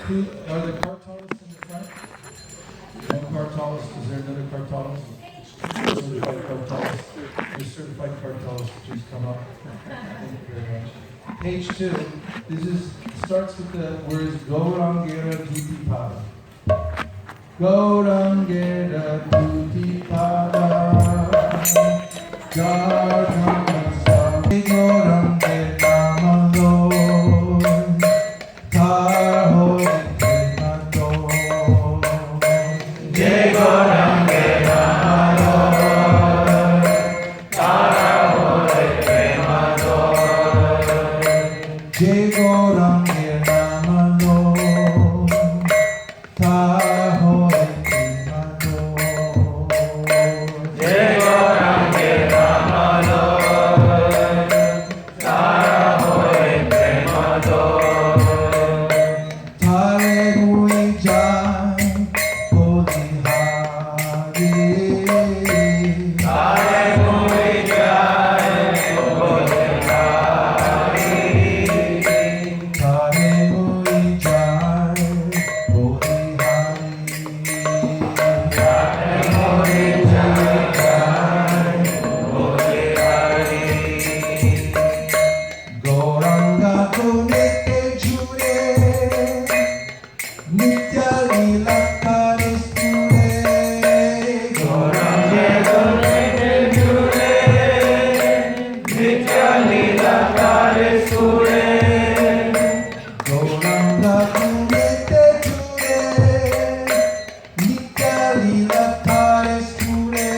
Who are the cartalists in the front? No cartalists. Is there another cartalist? Certified cartalist. Your certified cartalist, please come up. Thank you very much. Page 2. Starts with the words Gaurangera Dhutipada. Gaurangera Dhutipada. Gargamasa. Gaurangera Namalo. Taho Ekemato. Jai Gaurangera Namalo. Taho Ekemato. Jai Gaurangera Namalo. Taho Ekemato. Jai Gaurangera Namalo. Taho Ekemato. Thare hui jai Bodhihari. Thare hui jai Bodhihari. Thare hui jai Bodhihari. Thare hui jai Bodhihari. Gauranga to nitya jure, nitya lila kare sture. Gauranga to nitya jure, nitya lila kare sture. Gauranga to nitya jure, nitya lila kare sture.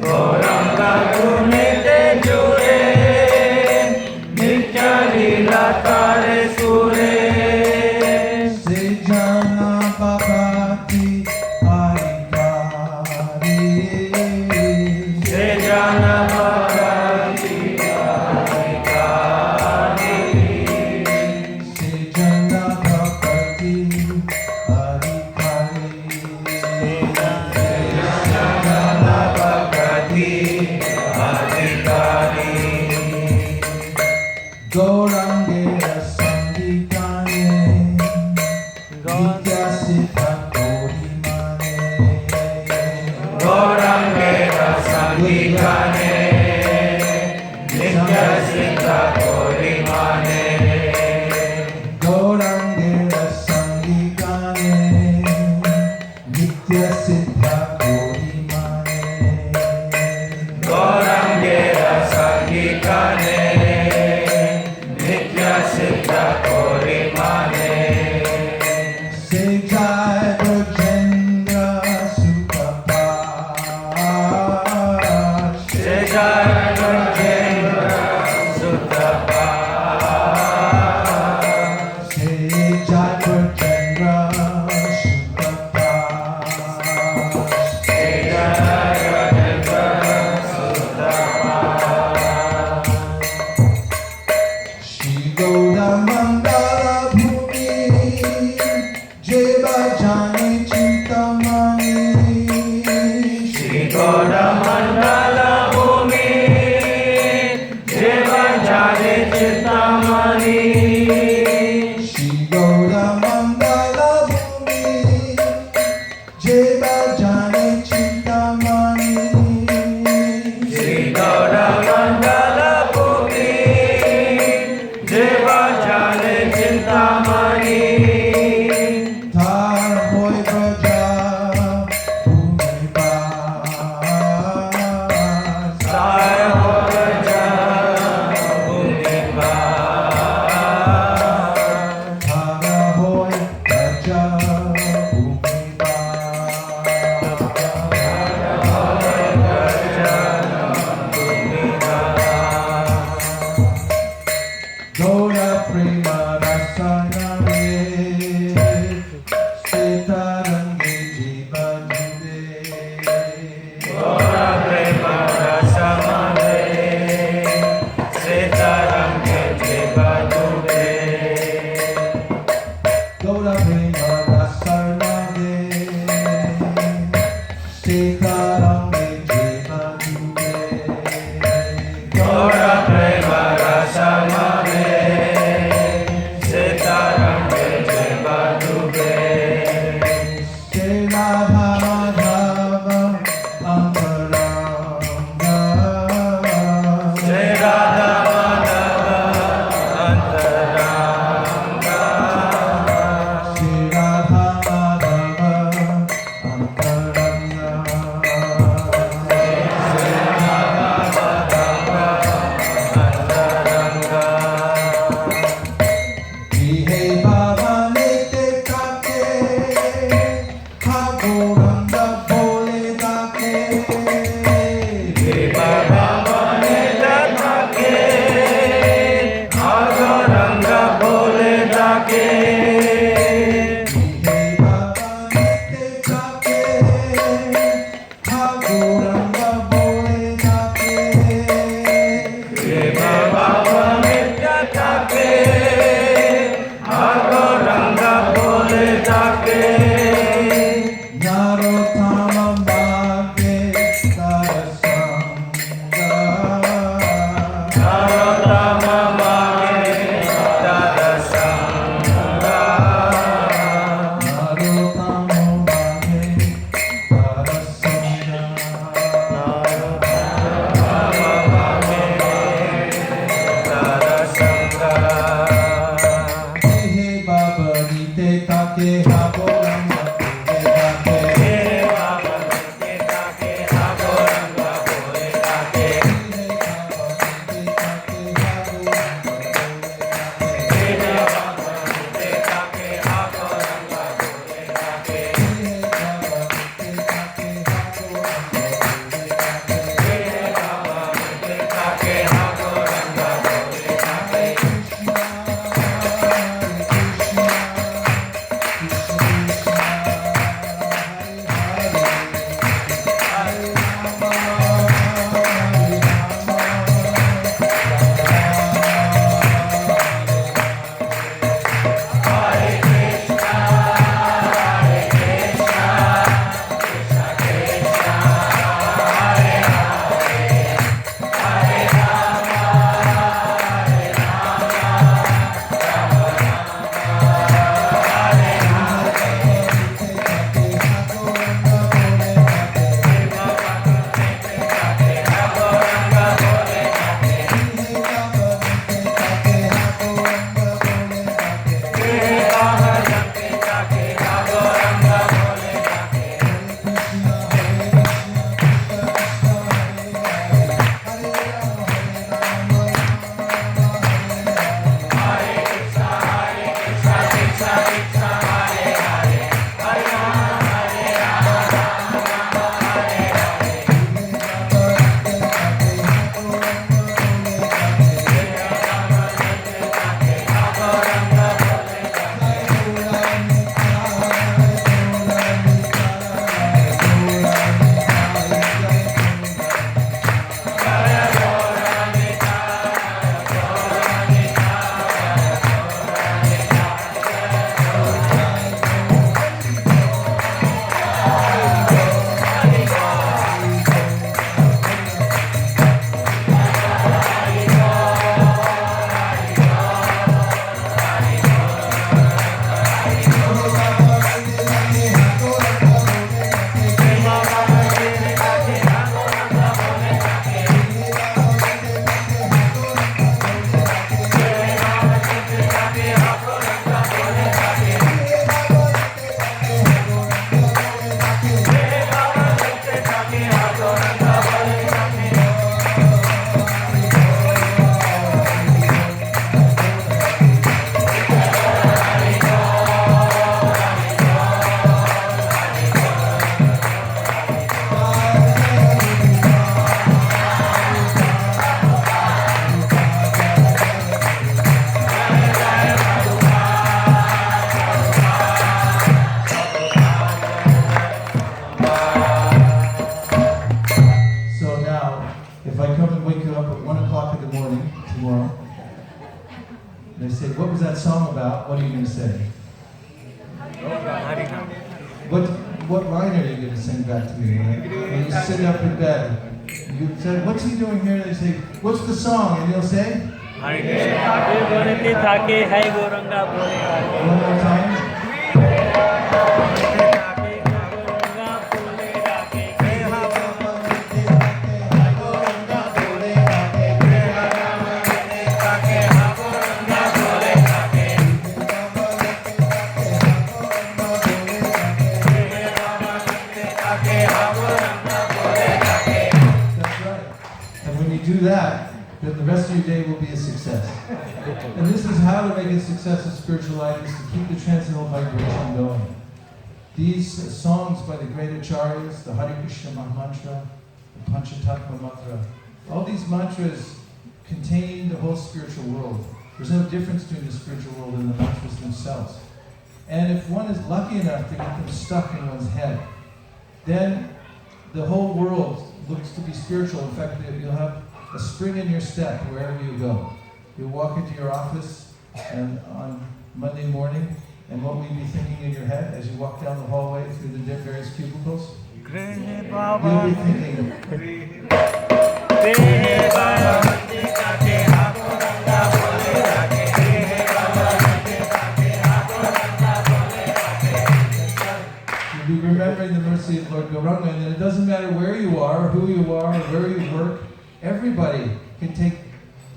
Gauranga to nitya jure, nitya lila kare sure. Se jana bhagati harikari. Se jana bhagati harikari. Se jana bhagati harikari. Se jana bhagati harikari. Gaurangera Sangitane, Nitya Siddha Korimane. Gaurangera Sangitane, Nitya Siddha Korimane. Gaurangera Sangitane, Nitya Siddha Korimane. Gaurangera Sangitane, Nitya Siddha Korimane. Se jai Brajendra Sutapas. Se jai Brajendra Sutapas. Se jai Brajendra Sutapas. Se jai Brajendra Sutapas. Shri Gauda Mandala Bhumi, Jeva Jani Chintamani. Shri Gauda Mandala Bhumi, Jeva Jani Chintamani. Shri Gauda Mandala Bhumi, Jeva Jani Chintamani. Shri Gauda Mandala Bhumi, Jeva Jane Chintamani. Thar hoy braja bhumi baas. Thar hoy braja bhumi baas. Thar hoy braja bhumi baas. Thar hoy braja bhumi baas. Gaura prema rasanare, setarange jivanude. Gaura prema rasanare, setarange jivanude. Gaura prema rasanare, setarange jivanude. Gaura prema rasanare, setarange They say, what was that song about? What are you going to say? What line are you going to sing back to me? When you sit up in bed, you said, what's he doing here? They say, what's the song? And you'll say? One more time. Do that, then the rest rest of your day will be a success. And this is how to make a success of spiritual life, is to keep the transcendental vibration going. These songs by the great acharyas, the Hare Krishna Mahamantra, the Panchatattva mantra, all these mantras contain the whole spiritual world. There's no difference between the spiritual world and the mantras themselves. And if one is lucky enough to get them stuck in one's head, then the whole world looks to be spiritual. In fact, you'll have a spring in your step wherever you go. You'll walk into your office and on Monday morning, and what will you be thinking in your head as you walk down the hallway through the various cubicles? You'll be thinking, you'll be remembering the mercy of Lord Gauranga, and then it doesn't matter where you are, or who you are, or where you work, everybody can take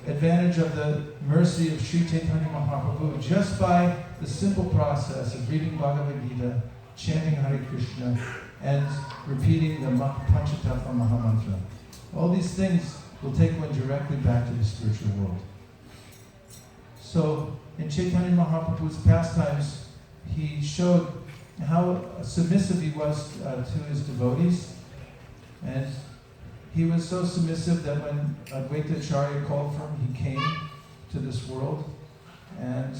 advantage of the mercy of Sri Chaitanya Mahaprabhu just by the simple process of reading Bhagavad Gita, chanting Hare Krishna, and repeating the Panchatattva Mahamantra. All these things will take one directly back to the spiritual world. So, in Chaitanya Mahaprabhu's pastimes, he showed how submissive he was to his devotees. And he was so submissive that when Advaita Acharya called for him, he came to this world. And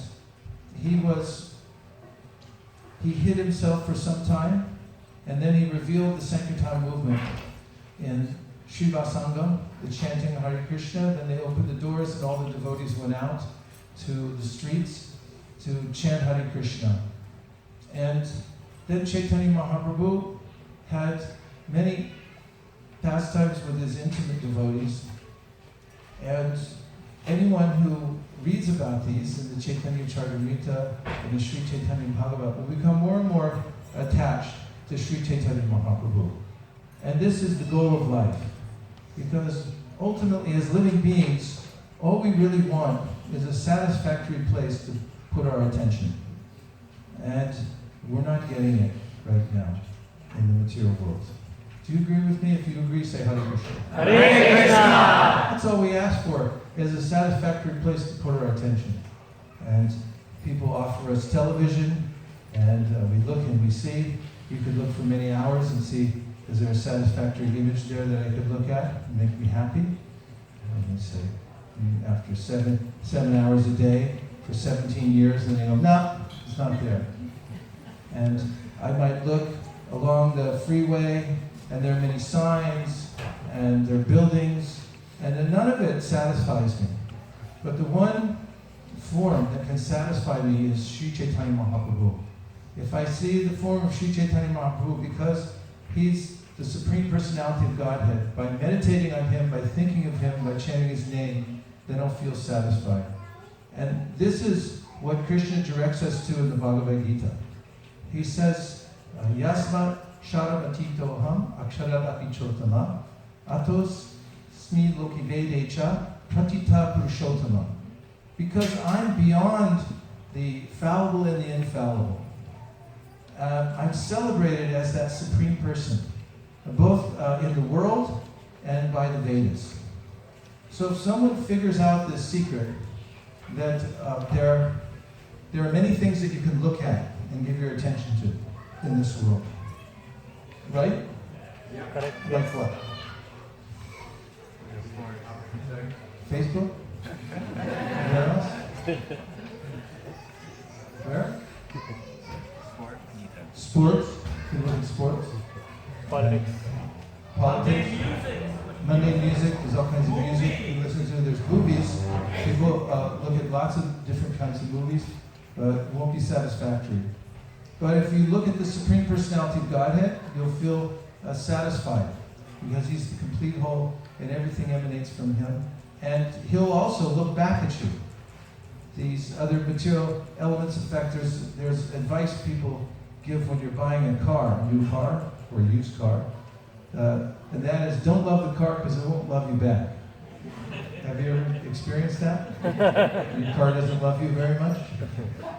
he hid himself for some time, and then he revealed the Sankirtan movement in Shiva Sangam, the chanting of Hare Krishna. Then they opened the doors and all the devotees went out to the streets to chant Hare Krishna. And then Chaitanya Mahaprabhu had many pastimes with his intimate devotees. And anyone who reads about these in the Chaitanya Charitamrita and the Sri Chaitanya Bhagavat will become more and more attached to Sri Chaitanya Mahaprabhu. And this is the goal of life. Because ultimately, as living beings, all we really want is a satisfactory place to put our attention. And we're not getting it right now in the material world. Do you agree with me? If you agree, say Hare Krishna. Hare Krishna! That's all we ask for, is a satisfactory place to put our attention. And people offer us television, and we look and we see. You could look for many hours and see, is there a satisfactory image there that I could look at and make me happy? And they say, after seven hours a day for 17 years, and they go, no, it's not there. And I might look along the freeway, and there are many signs, and there are buildings, and then none of it satisfies me. But the one form that can satisfy me is Sri Chaitanya Mahaprabhu. If I see the form of Sri Chaitanya Mahaprabhu, because he's the Supreme Personality of Godhead, by meditating on him, by thinking of him, by chanting his name, then I'll feel satisfied. And this is what Krishna directs us to in the Bhagavad Gita. He says, Yasmat Sharamatitoham Aksharadapi Chotama Atos Smi Loki Vedecha Pratita Purushottama. Because I'm beyond the fallible and the infallible. I'm celebrated as that supreme person, both in the world and by the Vedas. So if someone figures out this secret, that there are many things that you can look at and give your attention to in this world. Right? Yeah. Correct. Like what? Facebook? Where else? Where? Sports. You look at sports. Politics. Politics. Monday music. There's all kinds of music you listen to. There's movies. People look at lots of different kinds of movies, but it won't be satisfactory. But if you look at the Supreme Personality of Godhead, you'll feel satisfied, because he's the complete whole and everything emanates from him. And he'll also look back at you. These other material elements, in fact, there's advice people give when you're buying a car, a new car or a used car. And that is, don't love the car because it won't love you back. Have you ever experienced that? Your car doesn't love you very much?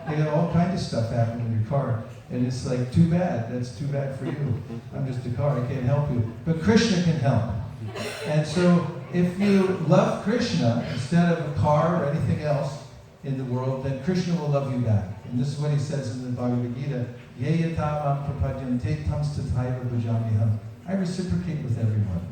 They got all kinds of stuff happen with your car. And it's like, too bad. That's too bad for you. I'm just a car. I can't help you. But Krishna can help. And so if you love Krishna instead of a car or anything else in the world, then Krishna will love you back. And this is what he says in the Bhagavad Gita, Ye yatam prapadyante tam stataiva bhajamiham. I reciprocate with everyone.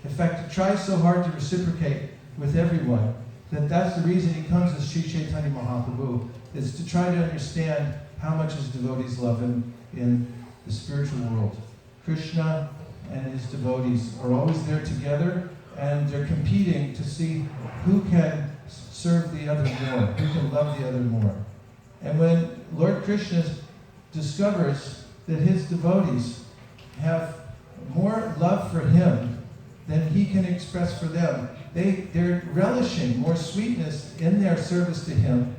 In fact, he tries so hard to reciprocate with everyone that that's the reason he comes as Sri Chaitanya Mahaprabhu, is to try to understand how much his devotees love him in the spiritual world. Krishna and his devotees are always there together, and they're competing to see who can serve the other more, who can love the other more. And when Lord Krishna discovers that his devotees have more love for him than he can express for them, they're relishing more sweetness in their service to him,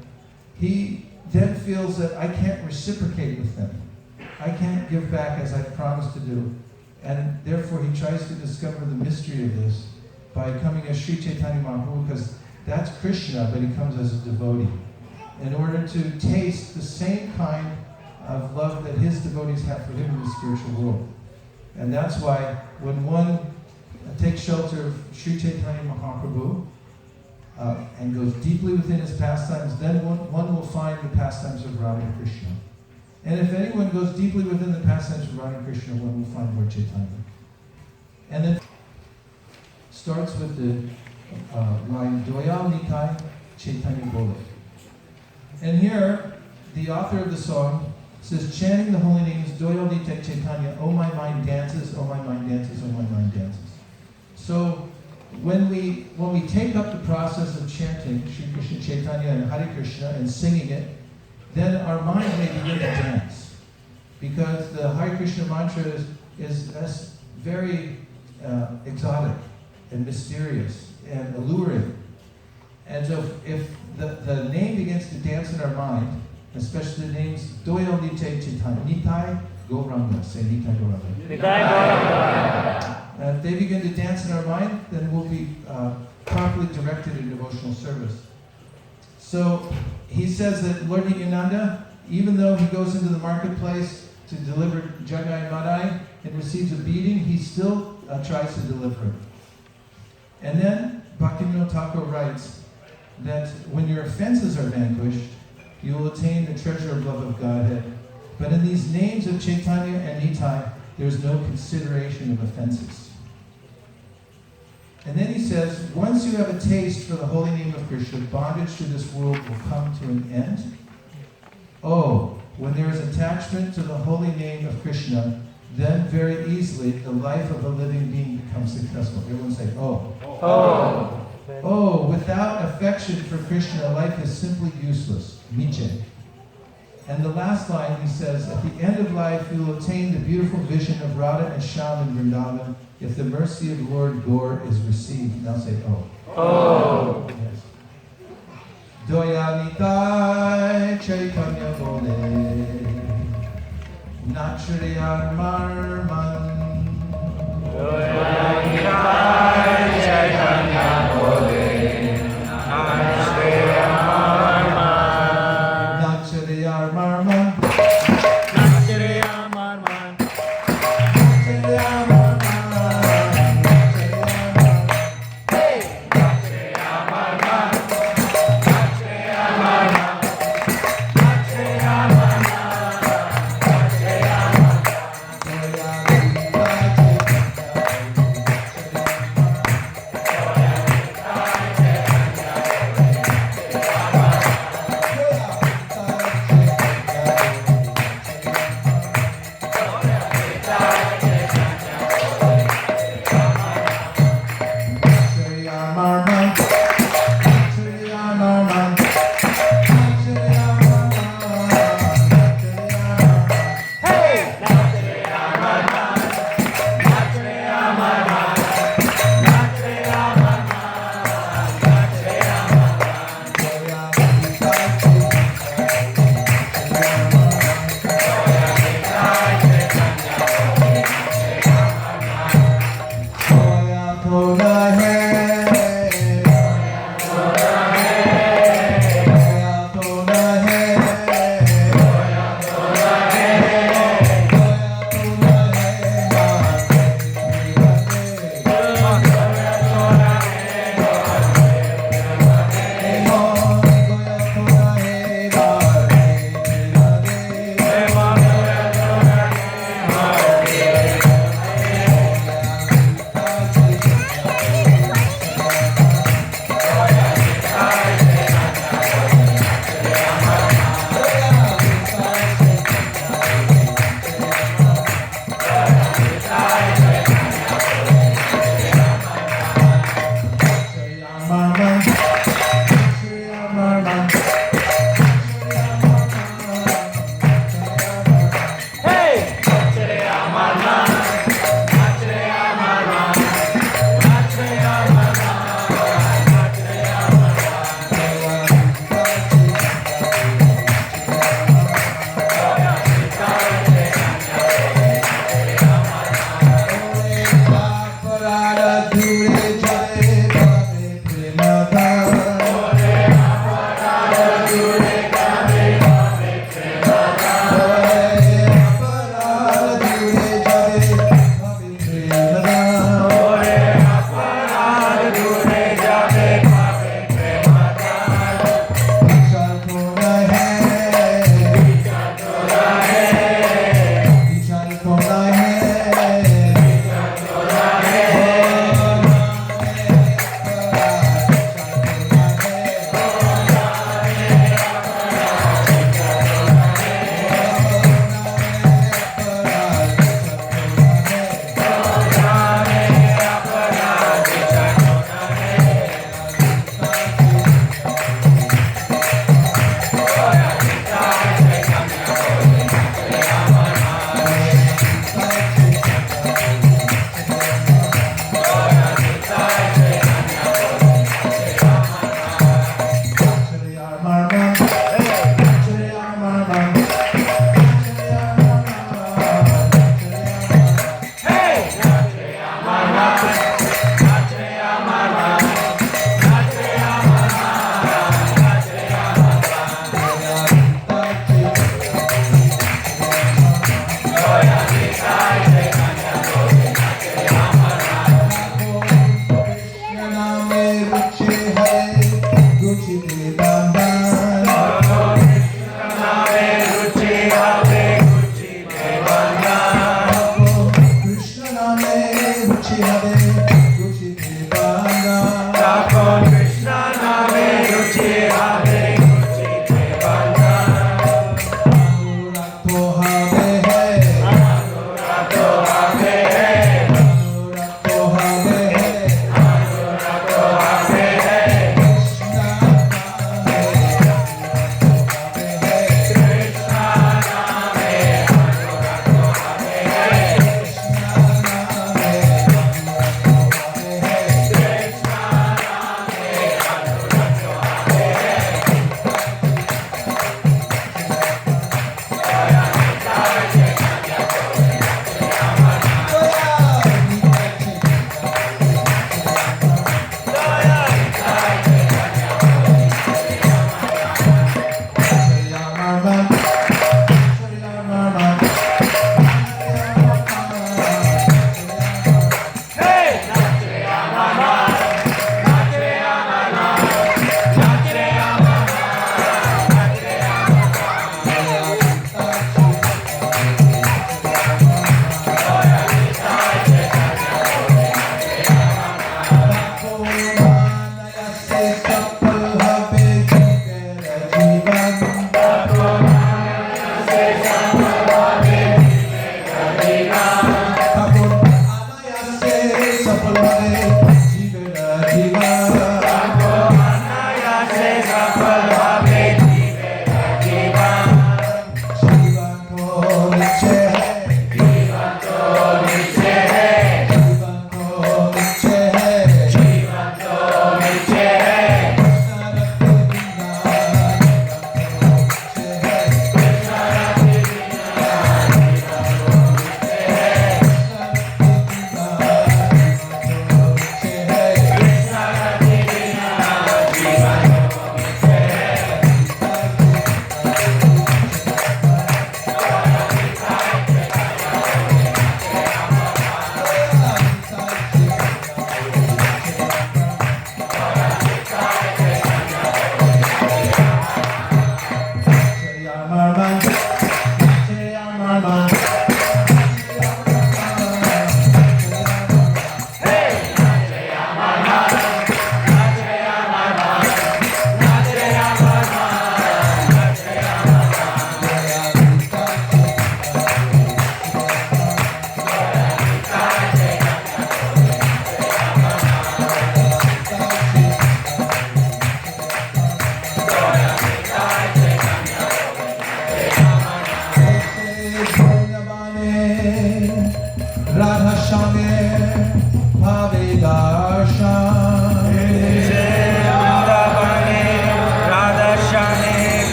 he then feels that I can't reciprocate with them. I can't give back as I promised to do. And therefore he tries to discover the mystery of this by coming as Sri Chaitanya Mahaprabhu, because that's Krishna, but he comes as a devotee, in order to taste the same kind of love that his devotees have for him in the spiritual world. And that's why when one takes shelter of Sri Chaitanya Mahaprabhu and goes deeply within his pastimes, then one will find the pastimes of Radha and Krishna. And if anyone goes deeply within the pastimes of Radha and Krishna, one will find Lord Chaitanya. And then starts with the line Doyal Nitai Chaitanya Bole. And here, the author of the song says, chanting the holy names, Doyal Nitai Chaitanya, oh my mind dances, oh my mind dances, oh my mind dances. So when we take up the process of chanting Shri Krishna Chaitanya and Hare Krishna and singing it, then our mind may begin to dance. Because the Hare Krishna mantra is very exotic and mysterious and alluring. And so if the name begins to dance in our mind, especially the names Doyal Nitai Chaitanya, Nitai Gauranga, say Nitai Gauranga. Nitai Gauranga. If they begin to dance in our mind, then we'll be properly directed in devotional service. So he says that Lord Nityananda, even though he goes into the marketplace to deliver Jagai Madai and receives a beating, he still tries to deliver him. And then Bhaktivinoda Thakur writes that when your offenses are vanquished, you will attain the treasure of love of Godhead. But in these names of Chaitanya and Nitai, there's no consideration of offenses. And then he says, once you have a taste for the holy name of Krishna, bondage to this world will come to an end. Oh, when there is attachment to the holy name of Krishna, then very easily the life of a living being becomes successful. Everyone say, oh. Oh. Oh, without affection for Krishna, life is simply useless. Miche. And the last line, he says, at the end of life, you will attain the beautiful vision of Radha and Shyam in Vrindavan if the mercy of Lord Gaur is received. Now say, oh. Oh. Yes. Doya Nitai Chaitanya Bole Nachriyar Marman Doya Nitai Chaitanya Bole Nachriyar Marman. Nachriyar Marman. Nachriyar Marman. Nachriyar Marman.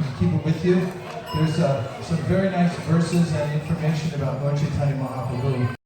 can keep it with you. There's some very nice verses and information about Lord Chaitanya Mahaprabhu.